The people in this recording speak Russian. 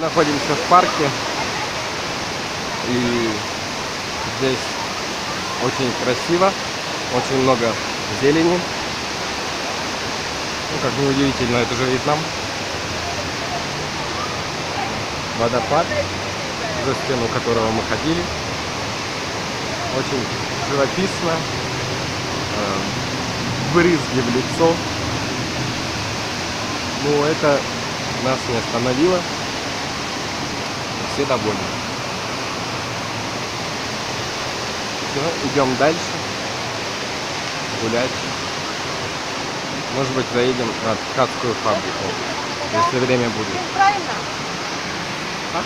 находимся в парке, и здесь очень красиво, очень много зелени. Ну, как неудивительно, это же Вьетнам. Водопад, за стену которого мы ходили. Очень живописно. Брызги в лицо. Ну, это нас не остановило. Все довольны. Все, идем дальше. Гулять. Может быть, заедем на ткацкую фабрику, если время будет. Правильно? А?